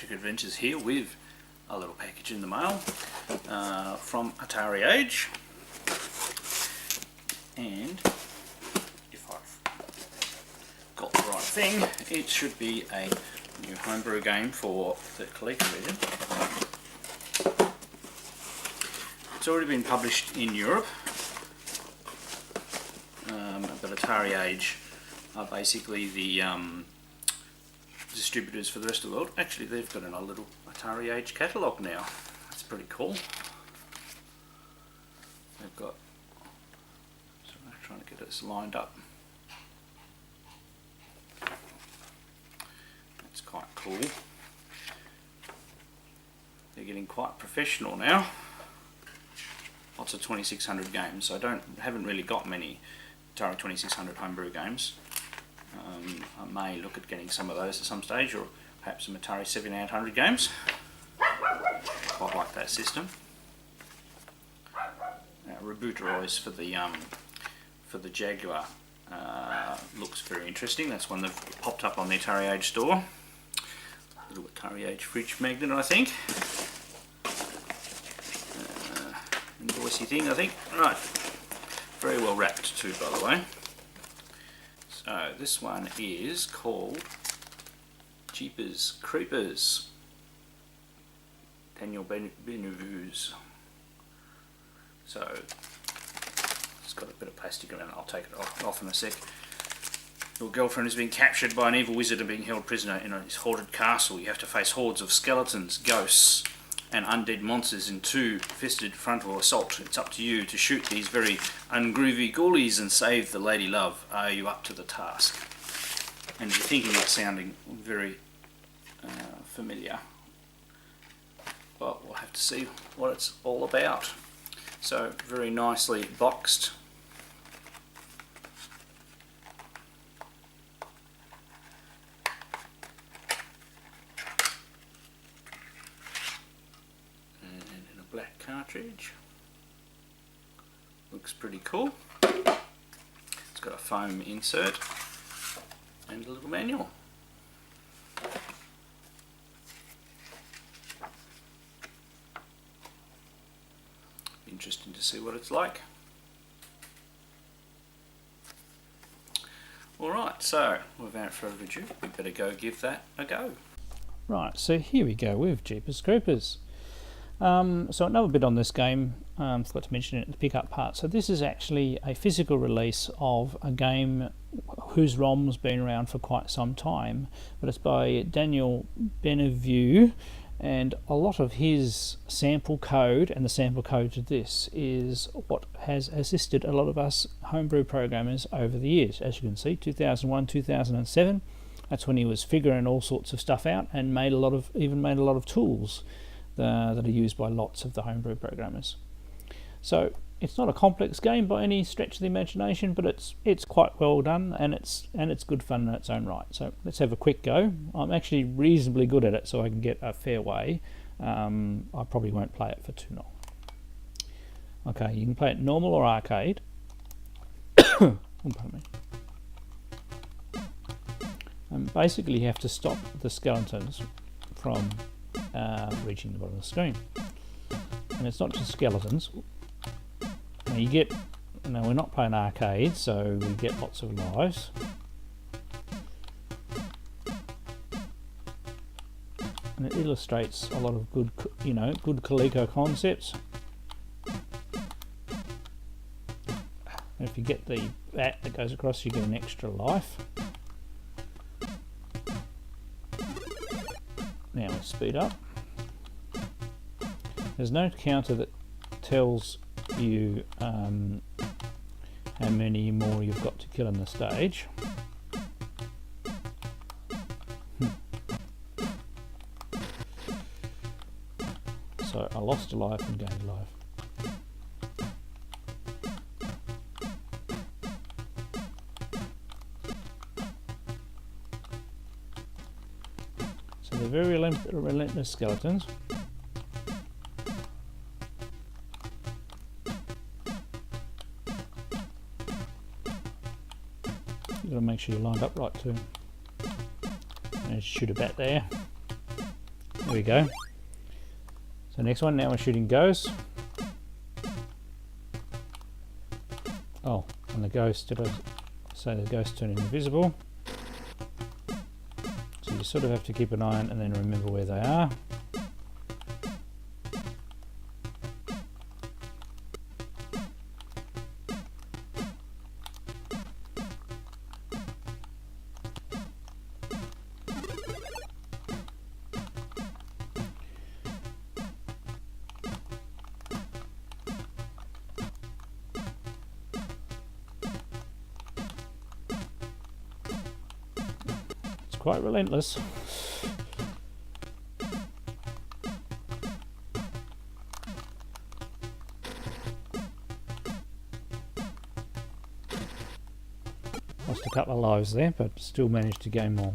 Electric Adventures here with a little package in the mail from Atariage, and if I've got the right thing, it should be a new homebrew game for the Colecovision. It's already been published in Europe, but Atariage are basically the distributors for the rest of the world. Actually, they've got a little Atariage catalogue now. That's pretty cool. They've got, so I'm trying to get this lined up. That's quite cool. They're getting quite professional now. Lots of 2600 games. So haven't really got many Atari 2600 homebrew games. I may look at getting some of those at some stage, or perhaps some Atari 7800 games. Quite like that system. Rebooteroids for the Jaguar looks very interesting. That's one that popped up on the Atariage store. A little Atariage fridge magnet, I think. Invoicey thing, I think. Right. Very well wrapped too, by the way. So this one is called Jeepers Creepers. Daniel Benevuz. So it's got a bit of plastic around it. I'll take it off in a sec. Your girlfriend has been captured by an evil wizard and being held prisoner in his haunted castle. You have to face hordes of skeletons, ghosts, and undead monsters in two-fisted frontal assault. It's up to you to shoot these very ungroovy ghoulies and save the lady love. Are you up to the task? And if you're thinking that's sounding very familiar, well, we'll have to see what it's all about. So, very nicely boxed. Black cartridge. Looks pretty cool. It's got a foam insert and a little manual. Interesting to see what it's like. Alright, so without further ado, we better go give that a go. Right, so here we go with Jeepers Creepers. So another bit on this game, forgot to mention it in the pickup part. So this is actually a physical release of a game whose ROM's been around for quite some time, but it's by Daniel Benevuz, and a lot of his sample code, and the sample code to this, is what has assisted a lot of us homebrew programmers over the years. As you can see, 2001, 2007, that's when he was figuring all sorts of stuff out and even made a lot of tools that are used by lots of the homebrew programmers. So it's not a complex game by any stretch of the imagination, but it's quite well done, and it's good fun in its own right. So let's have a quick go. I'm actually reasonably good at it, so I can get a fair way. I probably won't play it for too long. Okay, you can play it normal or arcade. Oh, pardon me. Basically, you have to stop the skeletons from reaching the bottom of the screen, and it's not just skeletons. Now we're not playing arcade, so we get lots of lives. And it illustrates a lot of good Coleco concepts. And if you get the bat that goes across, you get an extra life. Now we speed up. There's no counter that tells you how many more you've got to kill in the stage. So I lost a life and gained a life. So they're very relentless skeletons. You've got to make sure you're lined up right too. And shoot a bat there. There we go. So next one, now we're shooting ghosts. Oh, and the ghost, did I say the ghost turned invisible? So you sort of have to keep an eye on and then remember where they are. Quite relentless. Lost a couple of lives there, but still managed to gain more.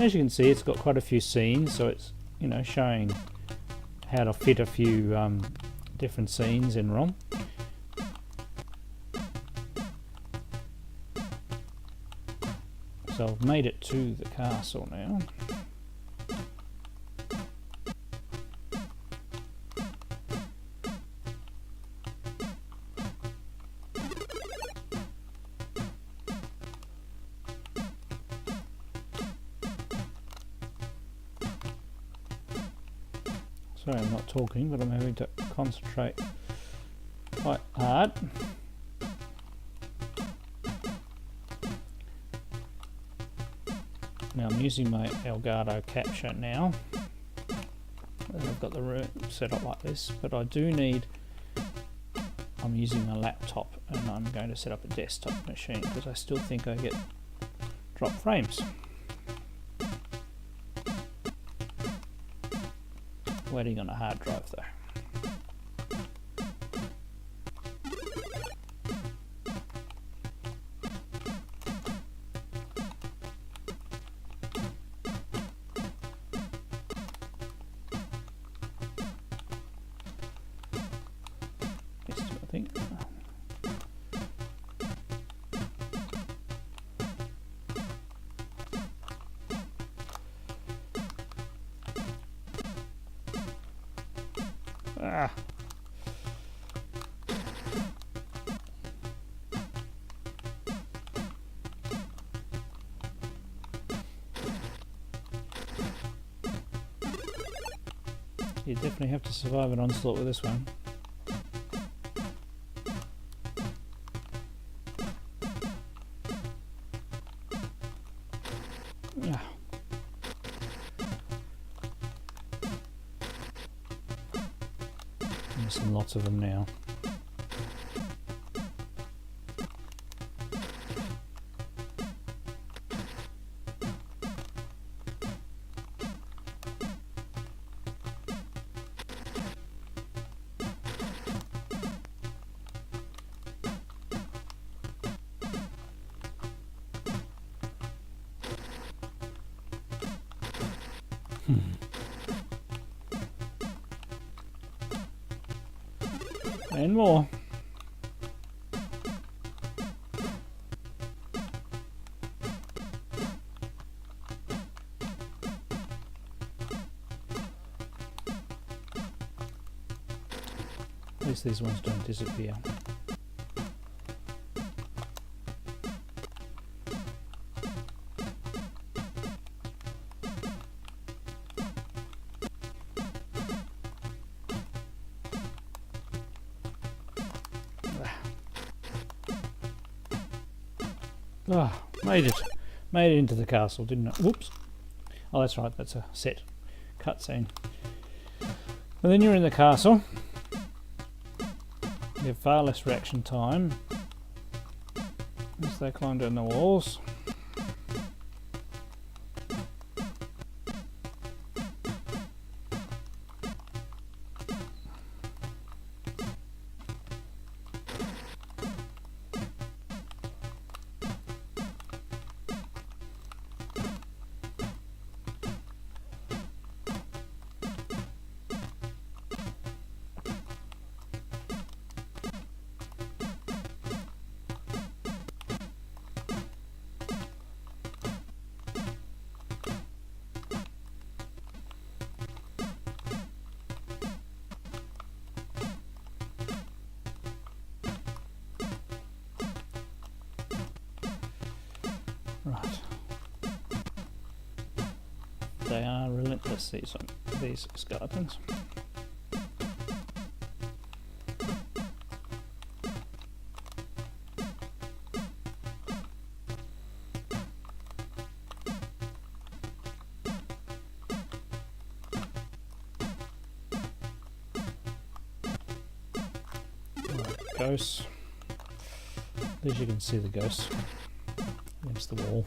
As you can see, it's got quite a few scenes, so it's, you know, showing how to fit a few different scenes in ROM. So I've made it to the castle now. Sorry, I'm not talking, but I'm having to concentrate quite hard. Now I'm using my Elgato capture now. I've got the room set up like this, but I do need, I'm using a laptop and I'm going to set up a desktop machine because I still think I get drop frames. Waiting on a hard drive though. I think. Ah. You definitely have to survive an onslaught with this one. Yeah. Missing lots of them now. And more. At least these ones don't disappear. Oh, made it into the castle, didn't it? Whoops. Oh, that's right, that's a set cutscene. And then you're in the castle. You have far less reaction time as they climb down the walls. They are relentless, these skeletons. Ghosts. At least you can see the ghosts against the wall.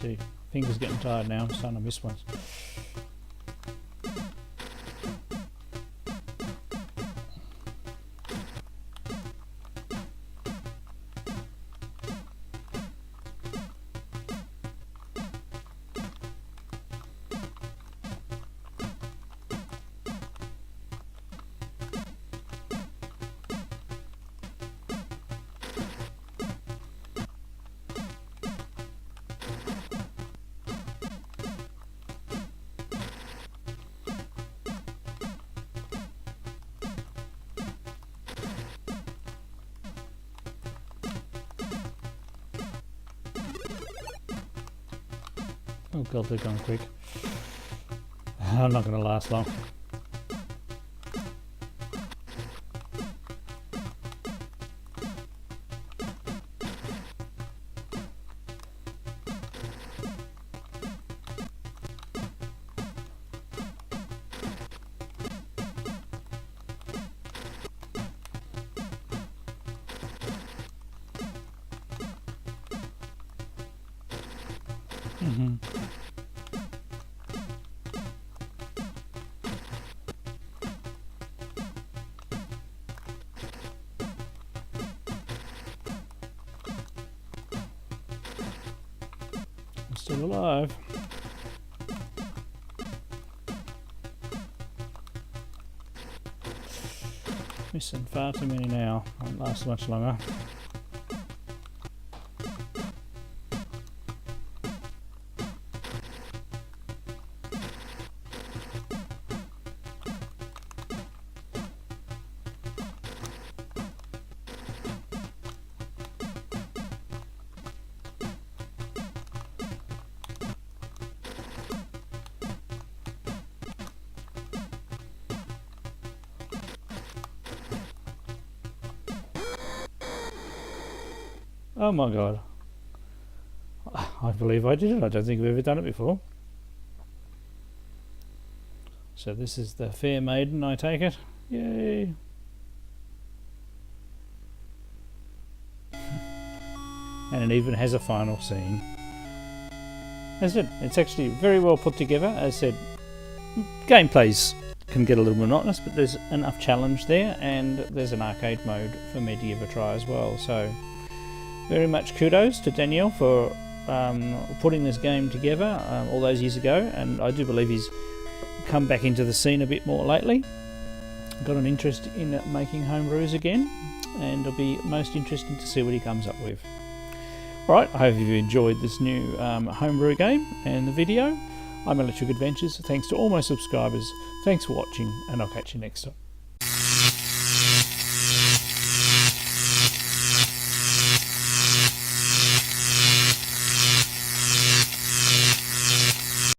See, fingers getting tired now, I'm starting to miss ones. Oh god, they're going quick. I'm not going to last long. Still alive. Missing far too many now. Won't last much longer. Oh my god. I believe I did it. I don't think I've ever done it before. So this is the fair maiden, I take it. Yay. And it even has a final scene. As I said, it's actually very well put together. As I said, gameplays can get a little monotonous, but there's enough challenge there, and there's an arcade mode for me to give a try as well. So very much kudos to Daniel for putting this game together all those years ago, and I do believe he's come back into the scene a bit more lately. Got an interest in making homebrews again, and it'll be most interesting to see what he comes up with. Alright, I hope you've enjoyed this new homebrew game and the video. I'm Electric Adventures. Thanks to all my subscribers. Thanks for watching, and I'll catch you next time.